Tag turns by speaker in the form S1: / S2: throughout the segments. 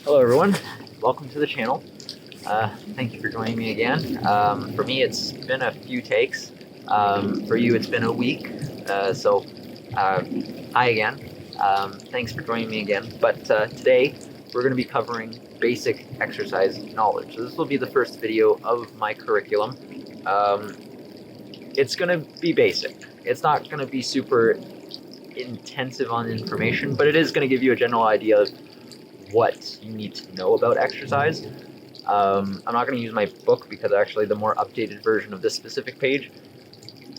S1: Hello everyone, welcome to the channel. Thank you for joining me again. For me it's been a few takes. For you it's been a week. Hi again. Thanks for joining me again. But today we're going to be covering basic exercise knowledge. So this will be the first video of my curriculum. It's going to be basic. It's not going to be super intensive on information, but it is going to give you a general idea of what you need to know about exercise. I'm not going to use my book because actually the more updated version of this specific page,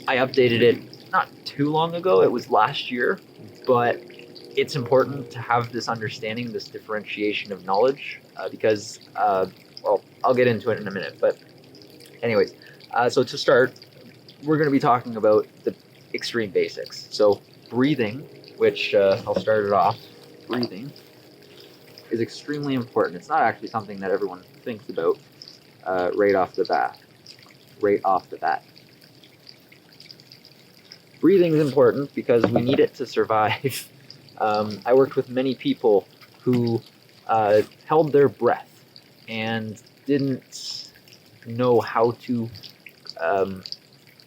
S1: I updated it not too long ago. It was last year, but it's important to have this understanding, this differentiation of knowledge, because, well, I'll get into it in a minute. But anyways, so to start, we're going to be talking about the extreme basics. So breathing, which I'll start it off. Breathing is extremely important. It's not actually something that everyone thinks about right off the bat. Breathing is important because we need it to survive. I worked with many people who held their breath and didn't know how to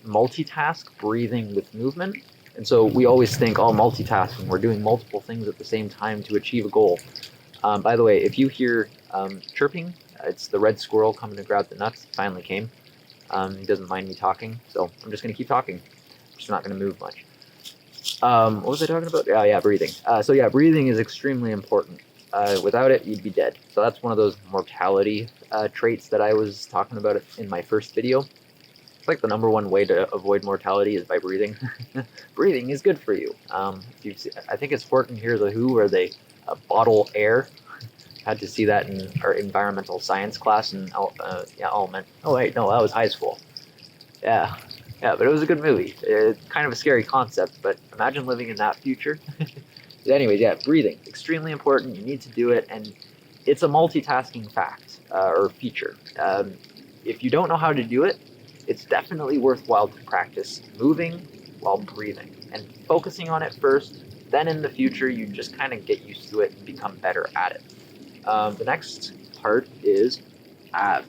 S1: multitask breathing with movement. And so we always think, oh, multitasking, we're doing multiple things at the same time to achieve a goal. By the way, if you hear chirping, it's the red squirrel coming to grab the nuts. It finally came. He doesn't mind me talking, so I'm just going to keep talking. I'm just not going to move much. What was I talking about? Yeah, breathing. So yeah, breathing is extremely important. Without it, you'd be dead. So that's one of those mortality traits that I was talking about in my first video. It's like the #1 way to avoid mortality is by breathing. Breathing is good for you. I think it's Horton Hears a Who where they bottle air. Had to see that in our environmental science class in element. Oh wait, no, that was high school. Yeah, but it was a good movie. It's kind of a scary concept, but imagine living in that future. Anyways, yeah, breathing, extremely important. You need to do it, and it's a multitasking fact or feature. If you don't know how to do it, it's definitely worthwhile to practice moving while breathing and focusing on it first. Then in the future, you just kind of get used to it and become better at it. The next part is abs.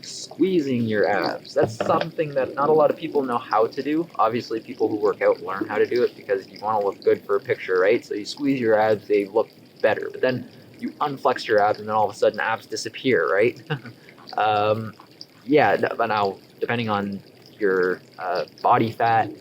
S1: Squeezing your abs. That's something that not a lot of people know how to do. Obviously, people who work out learn how to do it because you want to look good for a picture, right? So you squeeze your abs, they look better. But then you unflex your abs and then all of a sudden abs disappear, right? Yeah, but now depending on your body fat,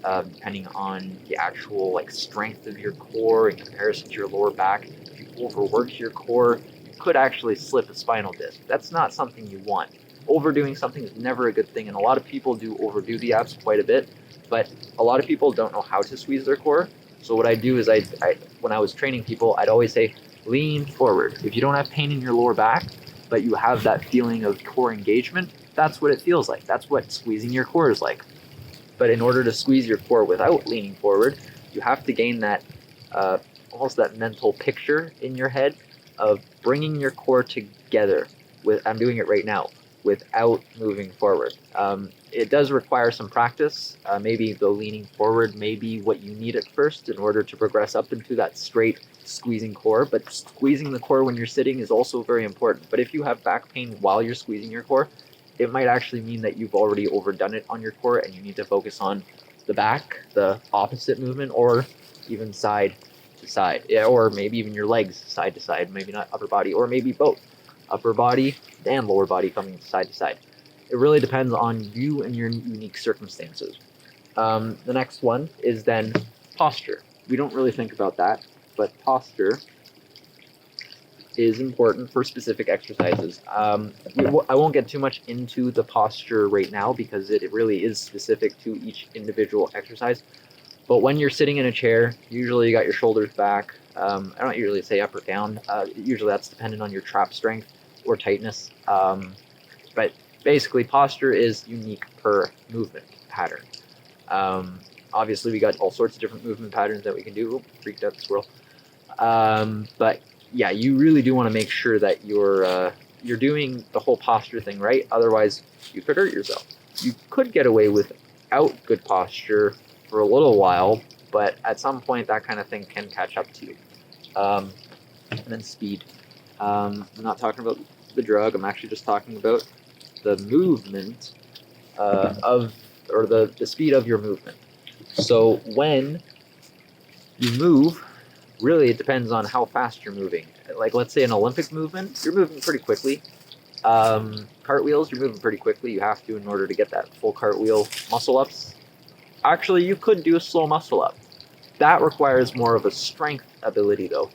S1: depending on the actual strength of your core in comparison to your lower back, if you overwork your core, you could actually slip a spinal disc. That's not something you want. Overdoing something is never a good thing, and a lot of people do overdo the abs quite a bit, but a lot of people don't know how to squeeze their core. So what I do is when I was training people, I'd always say, lean forward. If you don't have pain in your lower back, but you have that feeling of core engagement, that's what it feels like. That's what squeezing your core is like. But in order to squeeze your core without leaning forward, you have to gain that almost that mental picture in your head of bringing your core together. I'm doing it right now, without moving forward. It does require some practice. Maybe the leaning forward may be what you need at first in order to progress up into that straight squeezing core, but squeezing the core when you're sitting is also very important. But if you have back pain while you're squeezing your core, it might actually mean that you've already overdone it on your core and you need to focus on the back, the opposite movement, or even side to side. Yeah, or maybe even your legs side to side, maybe not upper body, or maybe both, upper body and lower body coming side to side. It really depends on you and your unique circumstances. The next one is then posture. We don't really think about that, but posture is important for specific exercises. I won't get too much into the posture right now because it really is specific to each individual exercise. But when you're sitting in a chair, usually you got your shoulders back. I don't usually say up or down. Usually that's dependent on your trap strength or tightness. But basically posture is unique per movement pattern. Obviously we got all sorts of different movement patterns that we can do. Oh, freaked out the squirrel. But yeah, you really do want to make sure that you're doing the whole posture thing right. Otherwise, you could hurt yourself. You could get away without good posture for a little while, but at some point that kind of thing can catch up to you. And then speed. I'm not talking about the drug. I'm actually just talking about the movement the speed of your movement. So when you move, really it depends on how fast you're moving. Like let's say an Olympic movement, you're moving pretty quickly. Cartwheels, you're moving pretty quickly. You have to in order to get that full cartwheel muscle ups. Actually, you could do a slow muscle up. That requires more of a strength ability though.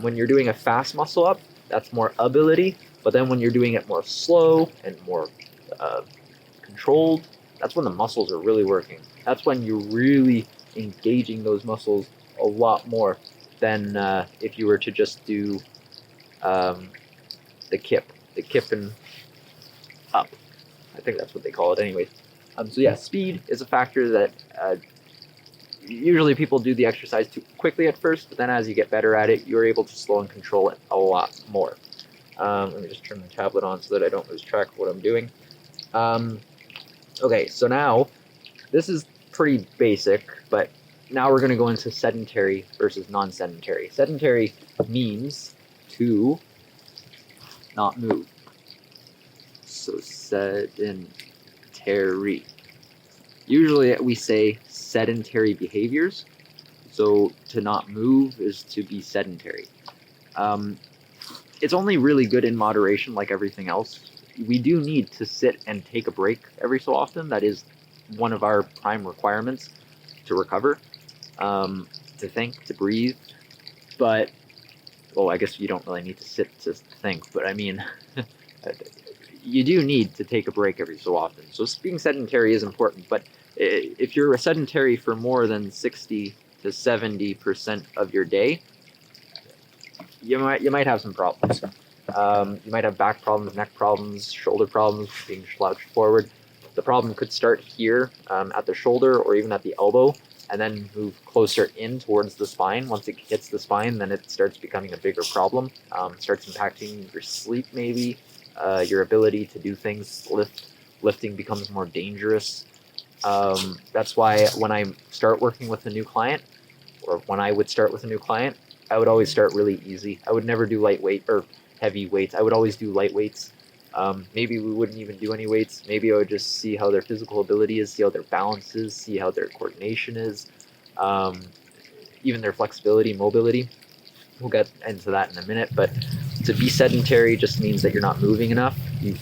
S1: When you're doing a fast muscle up, that's more ability. But then when you're doing it more slow and more controlled, that's when the muscles are really working. That's when you're really engaging those muscles a lot more than if you were to just do the kip and up. I think that's what they call it anyways. So yeah, speed is a factor that usually people do the exercise too quickly at first, but then as you get better at it, you're able to slow and control it a lot more. Let me just turn the tablet on so that I don't lose track of what I'm doing. Okay, so now this is pretty basic, but now we're going to go into sedentary versus non-sedentary. Sedentary means to not move. So sedentary. Usually we say sedentary behaviors. So to not move is to be sedentary. It's only really good in moderation, like everything else. We do need to sit and take a break every so often. That is one of our prime requirements to recover, to think, to breathe. But, well, I guess you don't really need to sit to think, but I mean, you do need to take a break every so often. So being sedentary is important, but if you're a sedentary for more than 60 to 70% of your day, you might have some problems. You might have back problems, neck problems, shoulder problems, being slouched forward. The problem could start here at the shoulder or even at the elbow, and then move closer in towards the spine. Once it hits the spine, then it starts becoming a bigger problem. It starts impacting your sleep, maybe your ability to do things. Lifting becomes more dangerous. That's why when I start working with a new client, or when I would start with a new client, I would always start really easy. I would never do lightweight or heavy weights. I would always do light weights. Maybe we wouldn't even do any weights. Maybe I would just see how their physical ability is, see how their balance is, see how their coordination is, even their flexibility, mobility. We'll get into that in a minute, but to be sedentary just means that you're not moving enough. You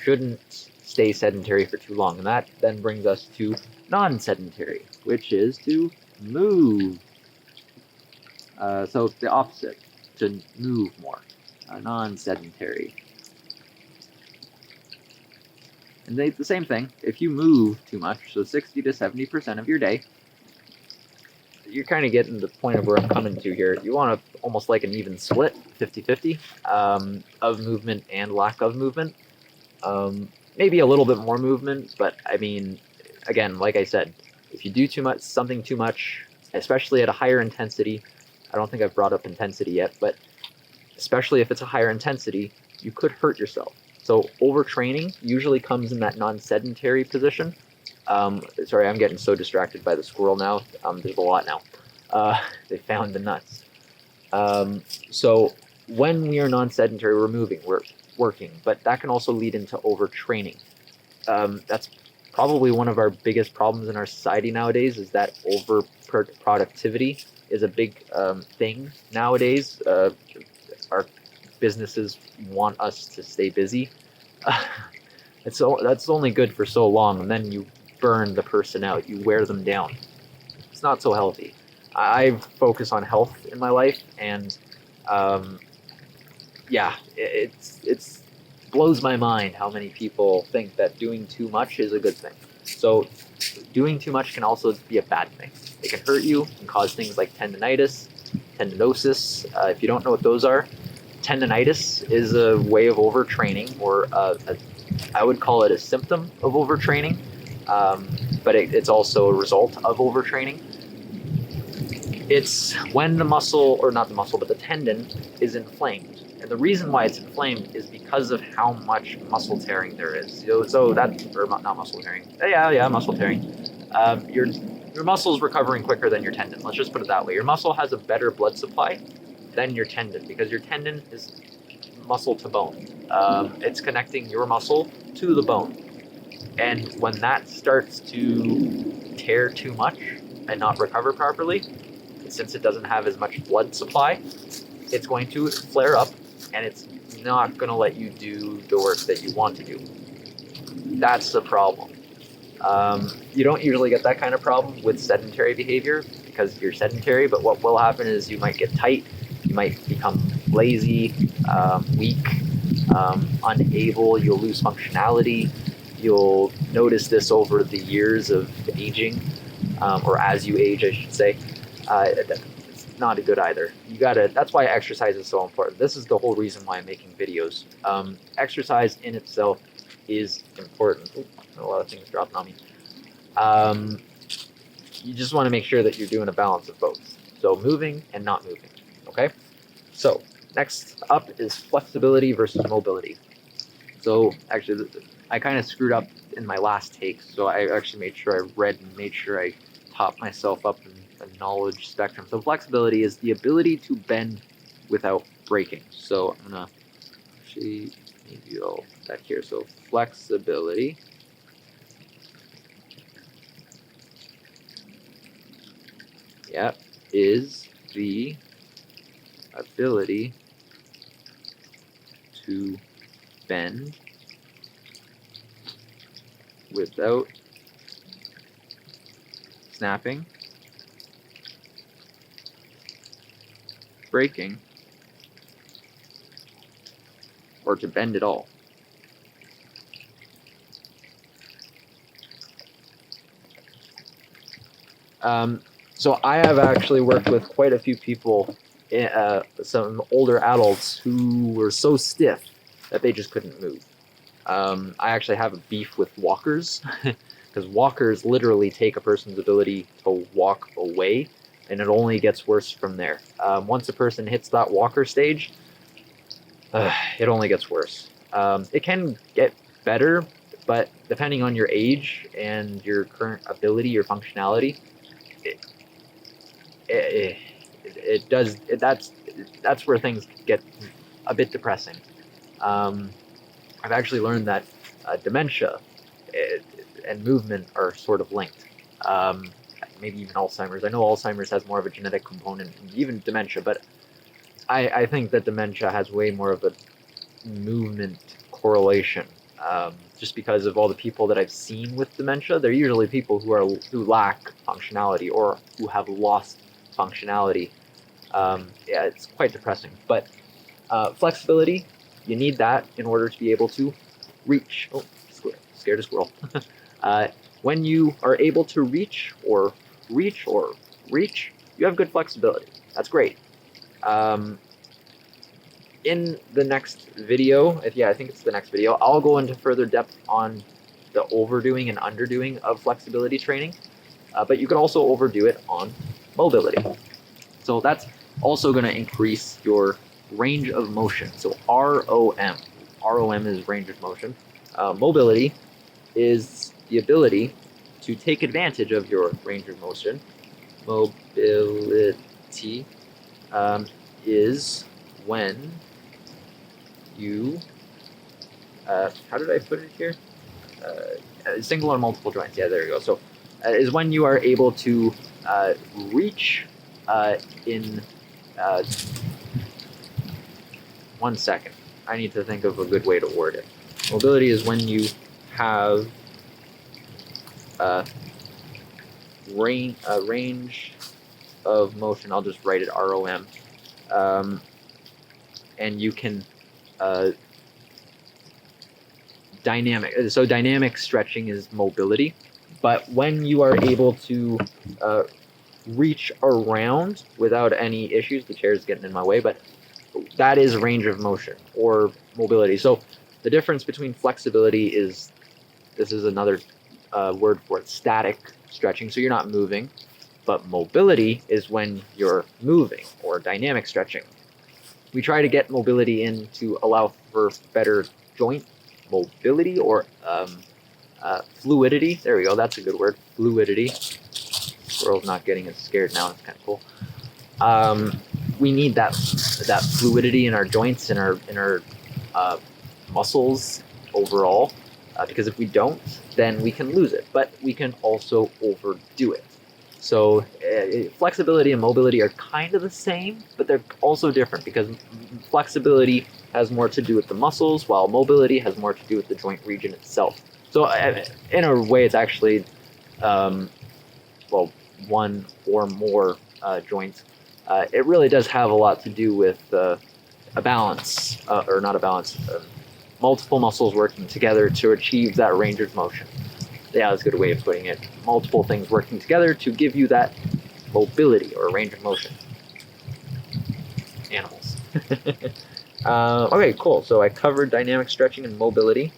S1: shouldn't stay sedentary for too long, and that then brings us to non-sedentary, which is to move. So it's the opposite, to move more, non-sedentary. And they the same thing. If you move too much, so 60 to 70% of your day, you're kind of getting the point of where I'm coming to here. You want to almost like an even split, 50-50, of movement and lack of movement. Maybe a little bit more movement, but I mean, again, like I said, if you do something too much, especially at a higher intensity, I don't think I've brought up intensity yet, but especially if it's a higher intensity, you could hurt yourself. So overtraining usually comes in that non-sedentary position. Sorry, I'm getting so distracted by the squirrel now. There's a lot now. They found the nuts. So when we are non-sedentary, we're moving, we're working, but that can also lead into overtraining. That's probably one of our biggest problems in our society nowadays, is that over-productivity is a big thing nowadays. Our businesses want us to stay busy. That's only good for so long, and then you burn the person out, you wear them down. It's not so healthy. I focus on health in my life, and yeah, it's blows my mind how many people think that doing too much is a good thing. So doing too much can also be a bad thing. It can hurt you and cause things like tendonitis, tendinosis. If you don't know what those are, tendonitis is a way of overtraining, or I would call it a symptom of overtraining, but it's also a result of overtraining. It's when the muscle, or not the muscle, but the tendon is inflamed. And the reason why it's inflamed is because of how much muscle tearing there is. So that, or not muscle tearing. Yeah, muscle tearing. your muscle's recovering quicker than your tendon. Let's just put it that way. Your muscle has a better blood supply than your tendon because your tendon is muscle to bone. It's connecting your muscle to the bone. And when that starts to tear too much and not recover properly, since it doesn't have as much blood supply, it's going to flare up and it's not going to let you do the work that you want to do. That's the problem. You don't usually get that kind of problem with sedentary behavior because you're sedentary, but what will happen is you might get tight, you might become lazy, weak, unable, you'll lose functionality. You'll notice this over the years of aging, or as you age, I should say. It's not good either. That's why exercise is so important. This is the whole reason why I'm making videos. Exercise in itself is important. Ooh, a lot of things dropping on me. You just want to make sure that you're doing a balance of both. So moving and not moving, okay? So next up is flexibility versus mobility. So actually, I kind of screwed up in my last take, so I actually made sure I read and made sure I taught myself up in the knowledge spectrum. So flexibility is the ability to bend without breaking. So I'm gonna actually maybe I'll put that here. So flexibility is the ability to bend without snapping, breaking, or to bend at all. So I have actually worked with quite a few people, some older adults who were so stiff that they just couldn't move. I actually have a beef with walkers because walkers literally take a person's ability to walk away, and it only gets worse from there. Once a person hits that walker stage, it only gets worse. It can get better, but depending on your age and your current ability, your functionality, that's where things get a bit depressing. I've actually learned that dementia and movement are sort of linked. Maybe even Alzheimer's. I know Alzheimer's has more of a genetic component, even dementia, but I think that dementia has way more of a movement correlation. Just because of all the people that I've seen with dementia, they're usually people who lack functionality or who have lost functionality. Yeah, it's quite depressing. But flexibility, you need that in order to be able to reach. Oh, scared a squirrel. When you are able to reach, you have good flexibility. That's great. In the next video, I think it's the next video, I'll go into further depth on the overdoing and underdoing of flexibility training, but you can also overdo it on mobility. So that's also going to increase your range of motion. So ROM. ROM is range of motion. Mobility is the ability to take advantage of your range of motion. Mobility is when you, how did I put it here? Single or multiple joints. Yeah, there you go. So is when you are able to reach in 1 second. I need to think of a good way to word it. Mobility is when you have range of motion. I'll just write it ROM. And you can dynamic stretching is mobility, but when you are able to reach around without any issues, the chair is getting in my way, but that is range of motion or mobility. So the difference between flexibility is, this is another word for it, static stretching, so you're not moving, but mobility is when you're moving, or dynamic stretching. We try to get mobility in to allow for better joint mobility or fluidity. There we go, that's a good word, fluidity. squirrel's not getting as scared now. It's kind of cool. We need that fluidity in our joints and our muscles overall, because if we don't, then we can lose it. But we can also overdo it. So flexibility and mobility are kind of the same, but they're also different, because flexibility has more to do with the muscles, while mobility has more to do with the joint region itself. So in a way, it's actually, well, one or more joints. It really does have a lot to do with a balance, or not a balance, multiple muscles working together to achieve that range of motion. Yeah, that's a good way of putting it. Multiple things working together to give you that mobility or range of motion. Animals. Okay, cool. So I covered dynamic stretching and mobility.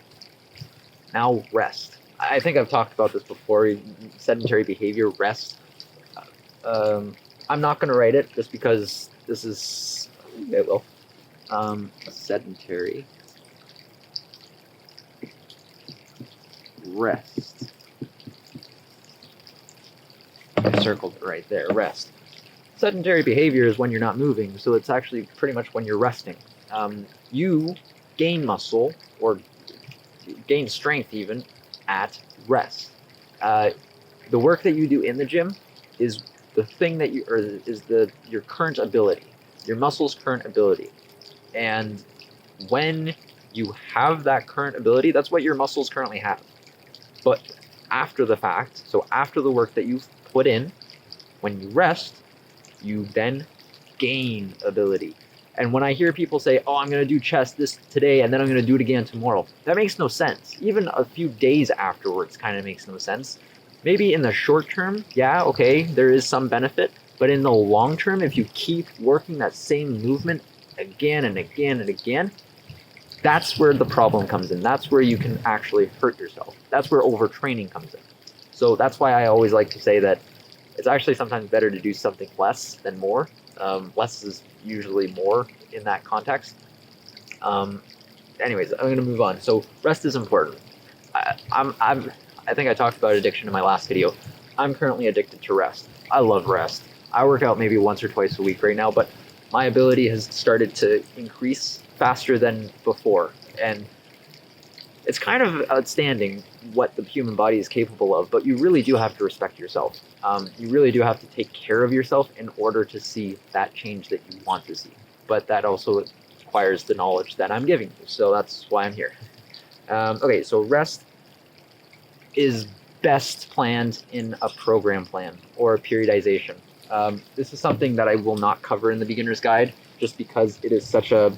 S1: Now rest. I think I've talked about this before. Sedentary behavior, rest. I'm not going to write it just because this is, it will. Sedentary rest. I circled it right there, rest. Sedentary behavior is when you're not moving, so it's actually pretty much when you're resting. You gain muscle, or gain strength even, at rest. The work that you do in the gym is the thing that you, or is your current ability, your muscle's current ability. And when you have that current ability, that's what your muscles currently have. But after the fact, so after the work that you've put in, when you rest, you then gain ability. And when I hear people say, oh, I'm going to do chest this today and then I'm going to do it again tomorrow, that makes no sense. Even a few days afterwards kind of makes no sense. Maybe in the short term, yeah, okay, there is some benefit. But in the long term, if you keep working that same movement again and again and again, that's where the problem comes in. That's where you can actually hurt yourself. That's where overtraining comes in. So that's why I always like to say that it's actually sometimes better to do something less than more. Less is usually more in that context. Anyways, I'm going to move on. So rest is important. I think I talked about addiction in my last video. I'm currently addicted to rest. I love rest. I work out maybe once or twice a week right now, but my ability has started to increase faster than before. And it's kind of outstanding what the human body is capable of, but you really do have to respect yourself. You really do have to take care of yourself in order to see that change that you want to see. But that also requires the knowledge that I'm giving you, so that's why I'm here. Okay, so rest is best planned in a program plan or a periodization. This is something that I will not cover in the beginner's guide, just because it is such a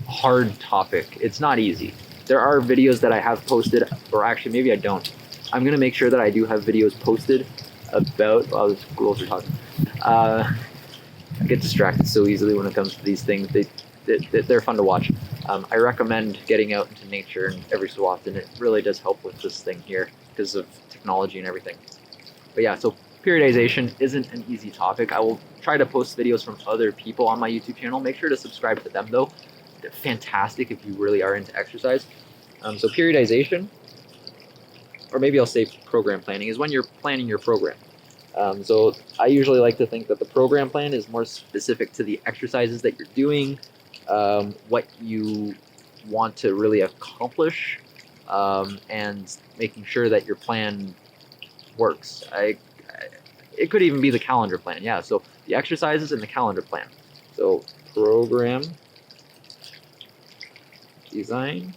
S1: hard topic. It's not easy. There are videos that I have posted, or actually maybe I don't. I'm going to make sure that I do have videos posted about, oh, the squirrels are talking. I get distracted so easily when it comes to these things. They're fun to watch. I recommend getting out into nature every so often. It really does help with this thing here because of technology and everything. But yeah, so periodization isn't an easy topic. I will try to post videos from other people on my YouTube channel. Make sure to subscribe to them though. They're fantastic if you really are into exercise. So periodization, or maybe I'll say program planning, is when you're planning your program. So I usually like to think that the program plan is more specific to the exercises that you're doing, what you want to really accomplish, and making sure that your plan works. It could even be the calendar plan. Yeah, so the exercises and the calendar plan. So program design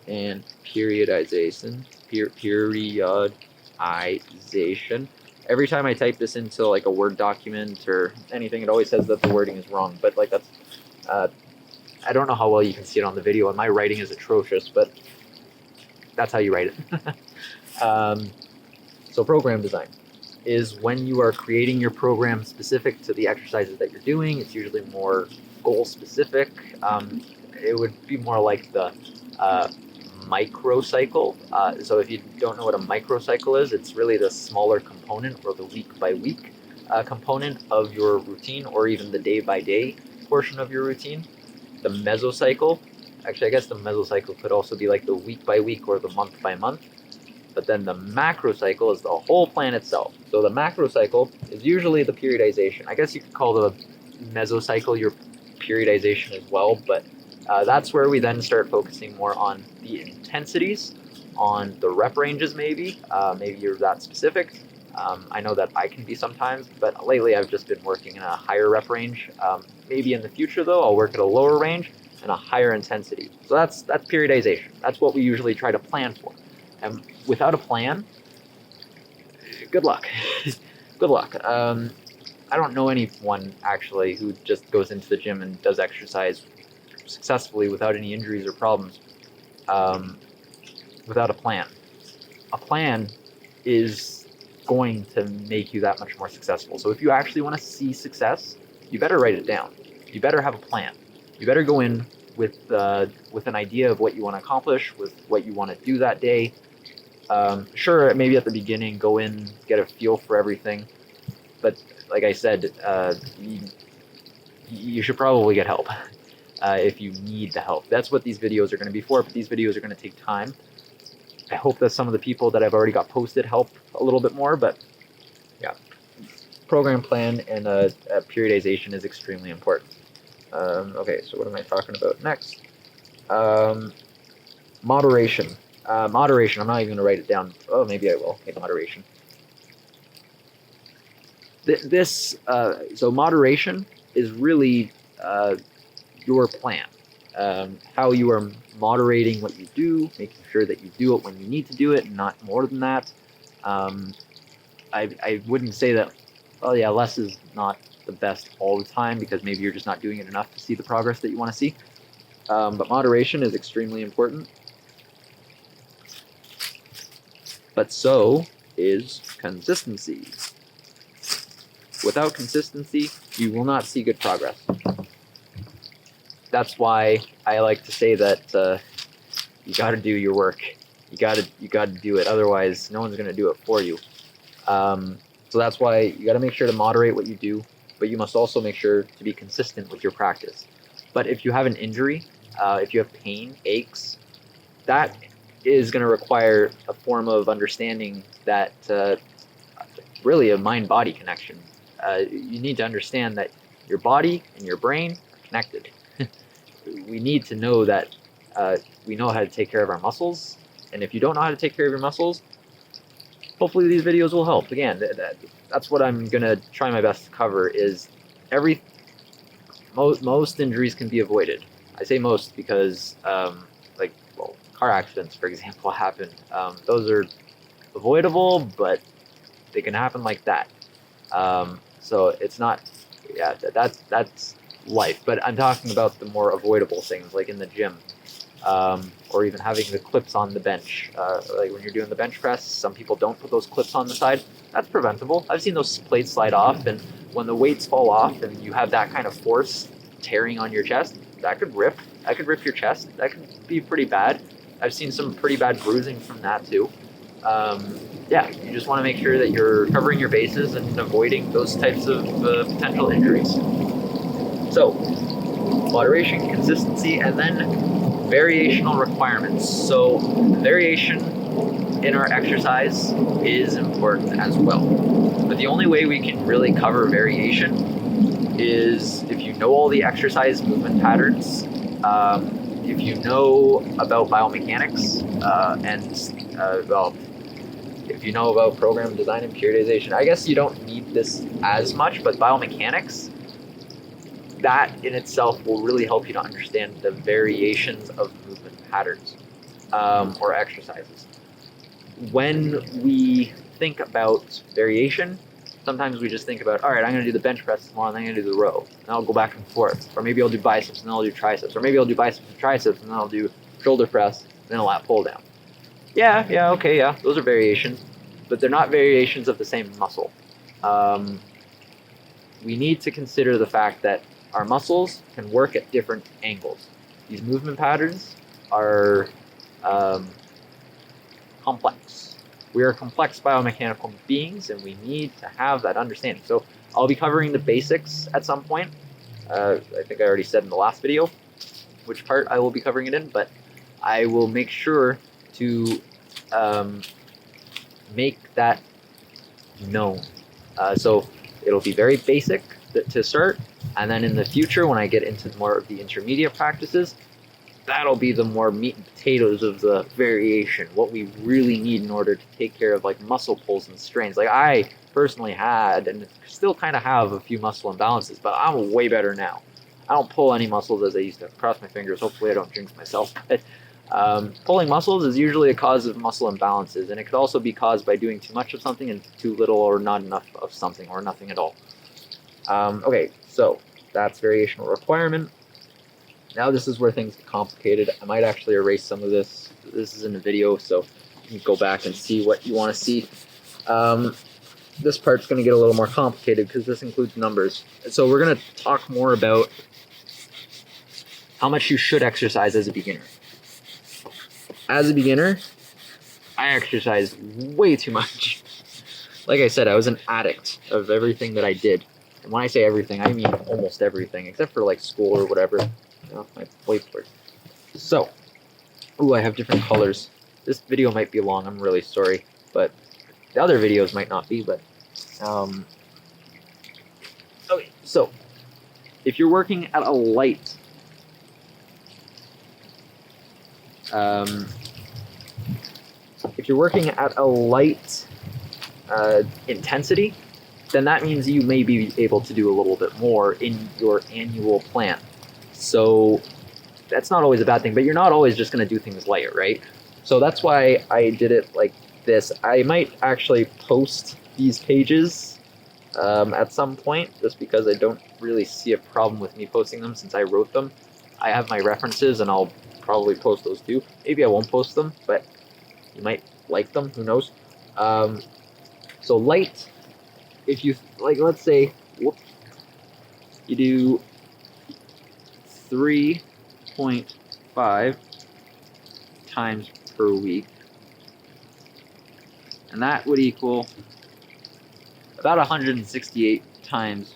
S1: and periodization. Periodization. Every time I type this into like a Word document or anything, it always says that the wording is wrong. But like that's, I don't know how well you can see it on the video, and my writing is atrocious, but that's how you write it. So program design is when you are creating your program specific to the exercises that you're doing. It's usually more goal specific. It would be more like the microcycle. So if you don't know what a microcycle is, it's really the smaller component or the week by week component of your routine, or even the day by day portion of your routine. The mesocycle actually, I guess the mesocycle could also be like the week by week or the month by month. But then the macrocycle is the whole plan itself. So the macrocycle is usually the periodization. I guess you could call the mesocycle your periodization as well, but that's where we then start focusing more on the intensities, on the rep ranges maybe. Maybe you're that specific. I know that I can be sometimes, but lately I've just been working in a higher rep range. Maybe in the future though, I'll work at a lower range and a higher intensity. So that's periodization. That's what we usually try to plan for. And without a plan, good luck. Good luck. I don't know anyone actually who just goes into the gym and does exercise successfully without any injuries or problems without a plan. A plan is going to make you that much more successful. So if you actually want to see success, you better write it down. You better have a plan. You better go in with an idea of what you want to accomplish, with what you want to do that day. Sure, maybe at the beginning, go in, get a feel for everything. But like I said, you should probably get help if you need the help. That's what these videos are going to be for, but these videos are going to take time. I hope that some of the people that I've already got posted help a little bit more, but yeah. Program plan and periodization is extremely important. Okay, so what am I talking about next? Moderation. Moderation, I'm not even going to write it down. Oh, maybe I will. Okay, moderation. So moderation is really your plan. How you are moderating what you do, making sure that you do it when you need to do it, and not more than that. I wouldn't say that, oh yeah, less is not the best all the time, because maybe you're just not doing it enough to see the progress that you want to see. But moderation is extremely important. But so is consistency. Without consistency, you will not see good progress. That's why I like to say that you got to do your work. You got to do it. Otherwise, no one's going to do it for you. So that's why you got to make sure to moderate what you do, but you must also make sure to be consistent with your practice. But if you have an injury, if you have pain, aches, that is going to require a form of understanding that really a mind-body connection. You need to understand that your body and your brain are connected. We need to know that we know how to take care of our muscles, and if you don't know how to take care of your muscles, hopefully these videos will help. Again, that's what I'm going to try my best to cover, is most injuries can be avoided. I say most because car accidents, for example, happen. Those are avoidable, but they can happen like that. So it's not, yeah, that's life. But I'm talking about the more avoidable things, like in the gym, or even having the clips on the bench. Like when you're doing the bench press, some people don't put those clips on the side. That's preventable. I've seen those plates slide off, and when the weights fall off and you have that kind of force tearing on your chest, that could rip. That could rip your chest. That could be pretty bad. I've seen some pretty bad bruising from that too. Yeah, you just want to make sure that you're covering your bases and avoiding those types of potential injuries. So, moderation, consistency, and then variational requirements. So, variation in our exercise is important as well. But the only way we can really cover variation is if you know all the exercise movement patterns, if you know about biomechanics, if you know about program design and periodization. I guess you don't need this as much, but biomechanics, that in itself will really help you to understand the variations of movement patterns or exercises. When we think about variation, sometimes we just think about, all right, I'm going to do the bench press tomorrow, and then I'm going to do the row, and I'll go back and forth. Or maybe I'll do biceps, and then I'll do triceps. Or maybe I'll do biceps and triceps, and then I'll do shoulder press, and then a lat pull down. Yeah, okay, yeah, those are variations, but they're not variations of the same muscle. We need to consider the fact that our muscles can work at different angles. These movement patterns are complex. We are complex biomechanical beings, and we need to have that understanding. So I'll be covering the basics at some point. I think I already said in the last video. which part I will be covering it in, but I will make sure to make that known. So it'll be very basic to start, and then in the future, when I get into more of the intermediate practices, that'll be the more meat and potatoes of the variation, what we really need in order to take care of like muscle pulls and strains. Like I personally had, and still kind of have, a few muscle imbalances, but I'm way better now. I don't pull any muscles as I used to. Cross my fingers, hopefully I don't jinx myself. But pulling muscles is usually a cause of muscle imbalances, and it could also be caused by doing too much of something and too little or not enough of something, or nothing at all. Okay, so that's variational requirement. Now this is where things get complicated. I might actually erase some of this. This is in a video, so you can go back and see what you want to see. This part's going to get a little more complicated because this includes numbers. So we're going to talk more about how much you should exercise as a beginner. As a beginner, I exercised way too much. Like I said, I was an addict of everything that I did. And when I say everything, I mean almost everything, except for like school or whatever. Oh, my whiteboard. So, ooh, I have different colors. This video might be long, I'm really sorry, but the other videos might not be, but, okay, so, if you're working at a light, intensity, then that means you may be able to do a little bit more in your annual plan. So that's not always a bad thing, but you're not always just going to do things light, right? So that's why I did it like this. I might actually post these pages at some point, just because I don't really see a problem with me posting them since I wrote them. I have my references, and I'll probably post those too. Maybe I won't post them, but you might like them, who knows. So light, if you, like, let's say, you do 3.5 times per week, and that would equal about 168 times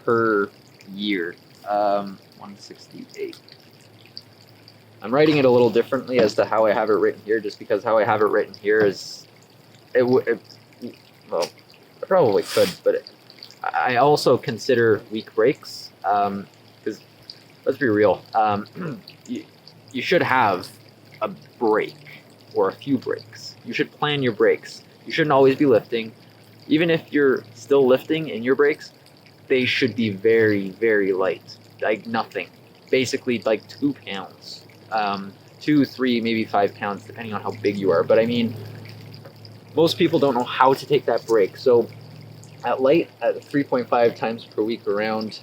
S1: per year. 168. I'm writing it a little differently as to how I have it written here, just because how I have it written here is, well, I probably could, but I also consider week breaks, because let's be real, you should have a break or a few breaks. You should plan your breaks. You shouldn't always be lifting. Even if you're still lifting in your breaks, they should be very, very light, like nothing. Basically like 2 pounds, 2, 3, maybe 5 pounds, depending on how big you are. But I mean, most people don't know how to take that break. So at light, at 3.5 times per week around,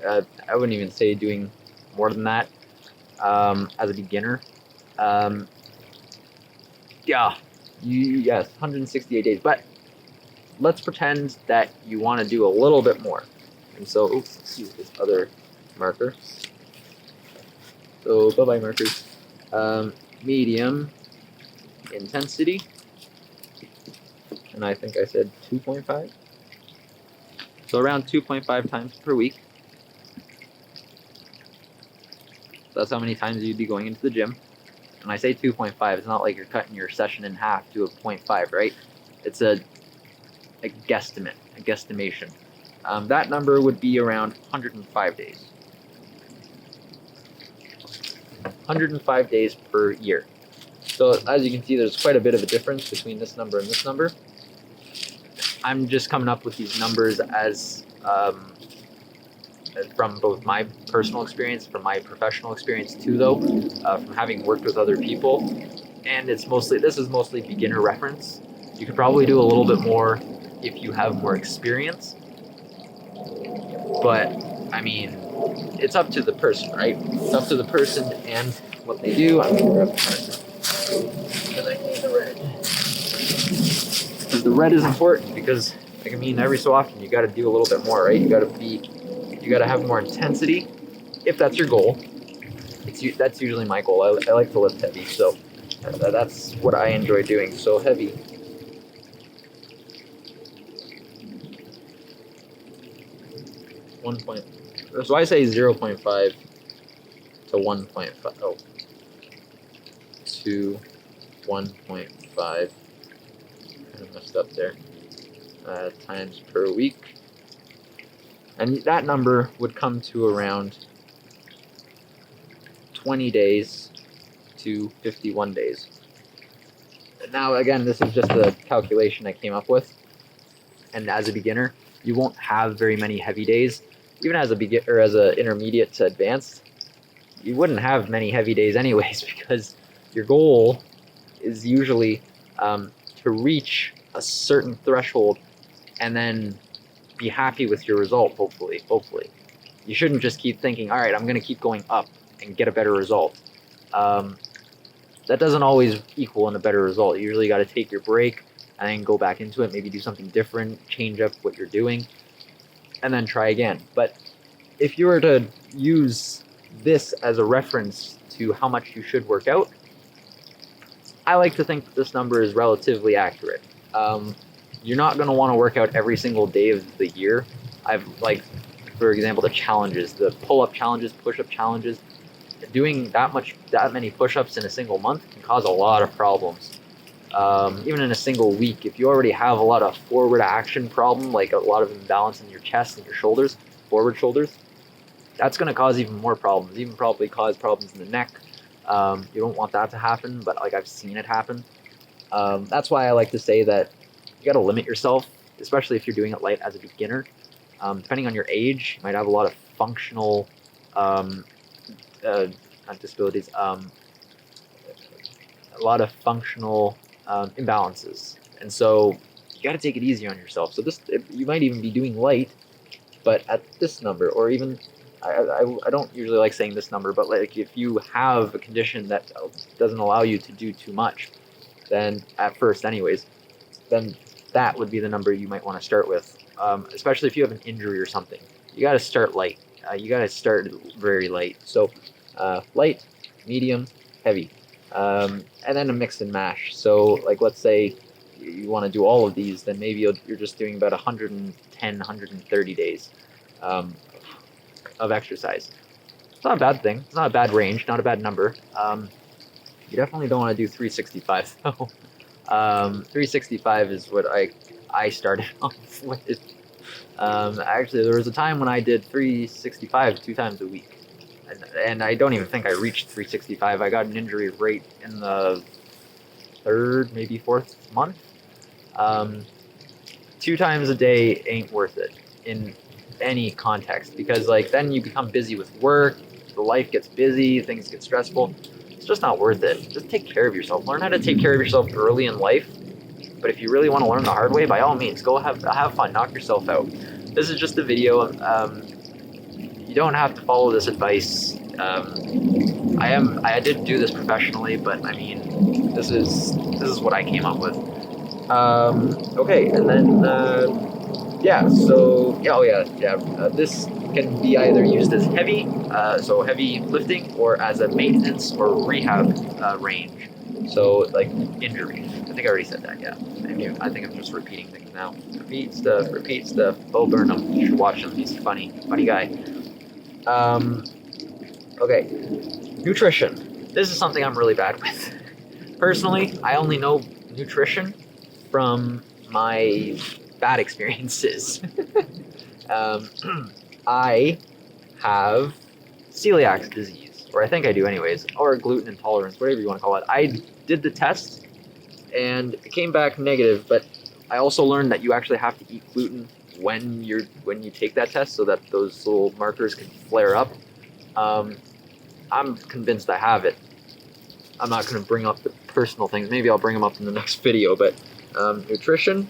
S1: I wouldn't even say doing more than that as a beginner. Yes, 168 days. But let's pretend that you want to do a little bit more. And so, let's use this other marker. So, bye-bye markers. Medium intensity. And I think I said 2.5. So around 2.5 times per week. That's how many times you'd be going into the gym. When I say 2.5, it's not like you're cutting your session in half to a 0.5, right? It's a guesstimate, a guesstimation. That number would be around 105 days. 105 days per year. So as you can see, there's quite a bit of a difference between this number and this number. I'm just coming up with these numbers as from both my personal experience, from my professional experience too, though, from having worked with other people. And this is mostly beginner reference. You could probably do a little bit more if you have more experience. But, I mean, it's up to the person, right? It's up to the person and what they do. I'm going to grab the marker. And I need the red. Because the red is important, because, like, I mean, every so often you got to do a little bit more, right? You got to have more intensity, if that's your goal. That's usually my goal. I like to lift heavy, so that's what I enjoy doing. So heavy. So I say 0.5 to 1.5. Oh, to 1.5. Kind of messed up there. Times per week. And that number would come to around 20 days to 51 days. Now, again, this is just a calculation I came up with. And as a beginner, you won't have very many heavy days. Even as a beginner, or as an intermediate to advanced, you wouldn't have many heavy days anyways, because your goal is usually to reach a certain threshold and then be happy with your result, hopefully. You shouldn't just keep thinking, all right, I'm going to keep going up and get a better result. That doesn't always equal in a better result. You usually got to take your break and then go back into it, maybe do something different, change up what you're doing, and then try again. But if you were to use this as a reference to how much you should work out, I like to think that this number is relatively accurate. You're not going to want to work out every single day of the year. For example, the challenges, the pull-up challenges, push-up challenges. Doing that many push-ups in a single month can cause a lot of problems. Even in a single week, if you already have a lot of forward action problem, like a lot of imbalance in your chest and your shoulders, forward shoulders, that's going to cause even more problems, even probably cause problems in the neck. You don't want that to happen, but like I've seen it happen. That's why I like to say that you got to limit yourself, especially if you're doing it light as a beginner. Depending on your age, you might have a lot of functional not disabilities, a lot of functional imbalances, and so you got to take it easy on yourself. So you might even be doing light, but at this number, or even I don't usually like saying this number, but like if you have a condition that doesn't allow you to do too much, then at first anyways, then that would be the number you might want to start with, especially if you have an injury or something. You got to start light. You got to start very light. So light, medium, heavy, and then a mix and mash. So like let's say you want to do all of these, then maybe you're just doing about 110, 130 days of exercise. It's not a bad thing. It's not a bad range, not a bad number. You definitely don't want to do 365 though. 365 is what I started off with. Actually, there was a time when I did 365 2 times a week, and I don't even think I reached 365. I got an injury right in the 3rd, maybe 4th month. 2 times a day ain't worth it in any context, because like then you become busy with work, the life gets busy, things get stressful. It's just not worth it. Just take care of yourself. Learn how to take care of yourself early in life. But if you really want to learn the hard way, by all means, go have fun, knock yourself out. This is just a video. You don't have to follow this advice. I didn't do this professionally, but I mean, this is what I came up with. Okay, and then this can be either used as heavy, so heavy lifting, or as a maintenance or rehab range. So like injuries. I think I already said that. Yeah. I think I'm just repeating things now. Repeat stuff. Bo Burnham, you should watch him. He's funny guy. Okay, nutrition. This is something I'm really bad with. Personally, I only know nutrition from my bad experiences. I have celiac disease, or I think I do anyways, or gluten intolerance, whatever you want to call it. I did the test and it came back negative, but I also learned that you actually have to eat gluten when you take that test, so that those little markers can flare up. I'm convinced I have it. I'm not going to bring up the personal things. Maybe I'll bring them up in the next video, but nutrition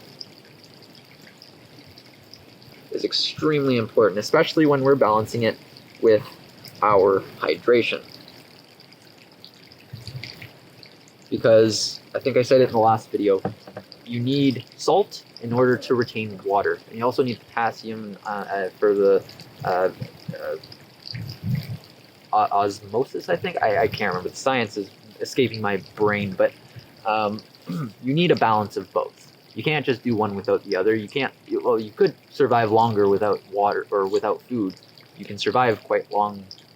S1: is extremely important, especially when we're balancing it with our hydration. Because I think I said it in the last video, you need salt in order to retain water, and you also need potassium for the osmosis. I think I can't remember. The science is escaping my brain, but you need a balance of both. You can't just do one without the other. You could survive longer without water or without food. You can survive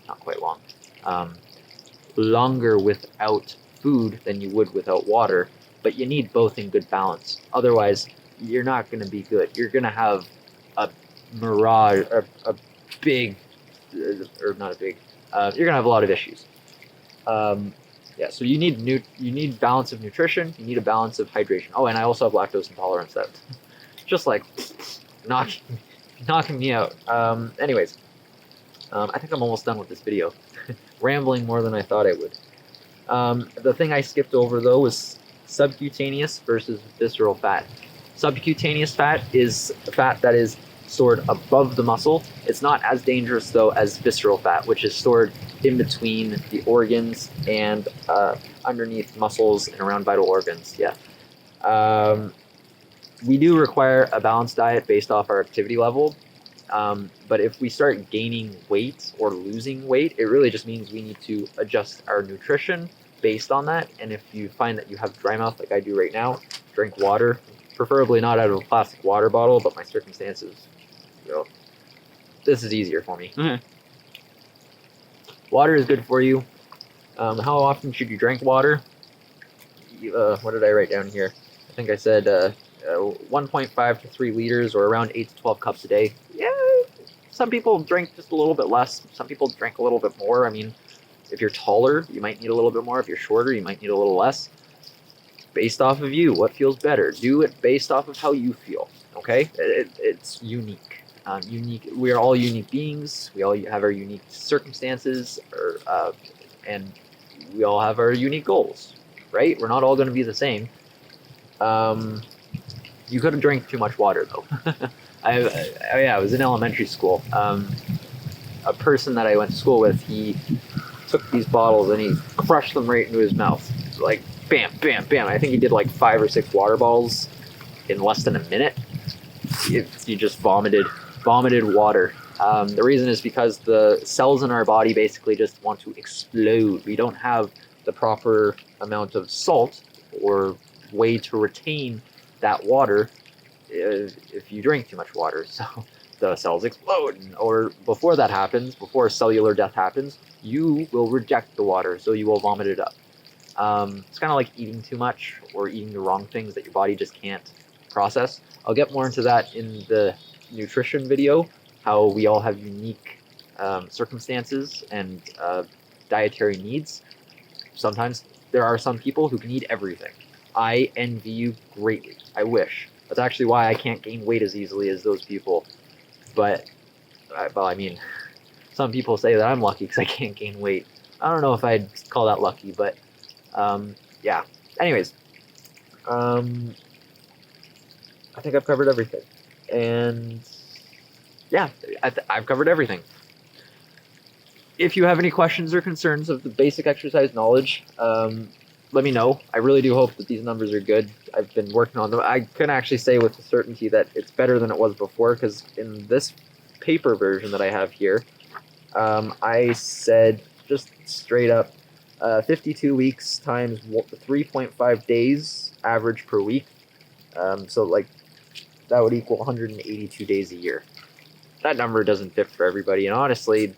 S1: not quite long. longer without food than you would without water, but you need both in good balance. Otherwise, you're not going to be good. You're going to have a mirage, a big, or not a big, you're going to have a lot of issues. Yeah, so you need balance of nutrition, you need a balance of hydration. Oh, and I also have lactose intolerance. That's just like knocking me out. Anyways, I think I'm almost done with this video. Rambling more than I thought I would. The thing I skipped over though was subcutaneous versus visceral fat. Subcutaneous fat is fat that is stored above the muscle. It's not as dangerous though as visceral fat, which is stored in between the organs and underneath muscles and around vital organs. Yeah. We do require a balanced diet based off our activity level. But if we start gaining weight or losing weight, it really just means we need to adjust our nutrition based on that. And if you find that you have dry mouth like I do right now, drink water, preferably not out of a plastic water bottle, but my circumstances, this is easier for me. Water is good for you. How often should you drink water? What did I write down here? I think I said 1.5 to 3 liters, or around 8 to 12 cups a day. Yeah, some people drink just a little bit less. Some people drink a little bit more. I mean, if you're taller, you might need a little bit more. If you're shorter, you might need a little less. Based off of you, what feels better? Do it based off of how you feel, okay? It's unique. We are all unique beings. We all have our unique circumstances, and we all have our unique goals, right? We're not all going to be the same. You couldn't drink too much water though. I was in elementary school. A person that I went to school with, he took these bottles and he crushed them right into his mouth. Like bam, bam, bam. I think he did like 5 or 6 water bottles in less than a minute. He just vomited water. The reason is because the cells in our body basically just want to explode. We don't have the proper amount of salt or way to retain that water if you drink too much water. So the cells explode, or before that happens, before cellular death happens, you will reject the water, so you will vomit it up. It's kind of like eating too much or eating the wrong things that your body just can't process. I'll get more into that in the nutrition video, how we all have unique circumstances and dietary needs. Sometimes there are some people who can eat everything. I envy you greatly. I wish. That's actually why I can't gain weight as easily as those people. But, well, I mean, some people say that I'm lucky because I can't gain weight. I don't know if I'd call that lucky, but yeah. Anyways, I think I've covered everything. And yeah, I've covered everything. If you have any questions or concerns of the basic exercise knowledge, let me know. I really do hope that these numbers are good. I've been working on them. I can actually say with certainty that it's better than it was before, because in this paper version that I have here, I said just straight up 52 weeks times 3.5 days average per week. So like that would equal 182 days a year. That number doesn't fit for everybody, and honestly,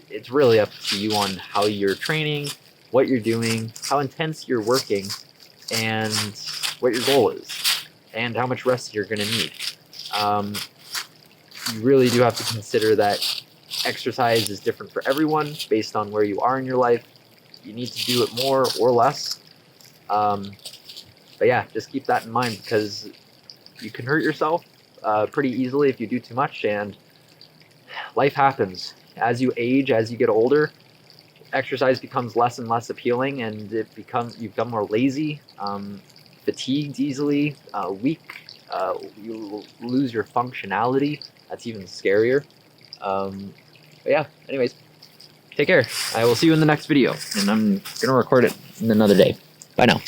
S1: it's really up to you on how you're training, what you're doing, how intense you're working, and what your goal is, and how much rest you're going to need. You really do have to consider that exercise is different for everyone based on where you are in your life. You need to do it more or less. But yeah, just keep that in mind, because you can hurt yourself pretty easily if you do too much, and life happens. As you age, as you get older, exercise becomes less and less appealing, and you become more lazy, fatigued easily, weak. You lose your functionality. That's even scarier. But yeah, anyways, take care. I will see you in the next video, and I'm gonna record it in another day. Bye now.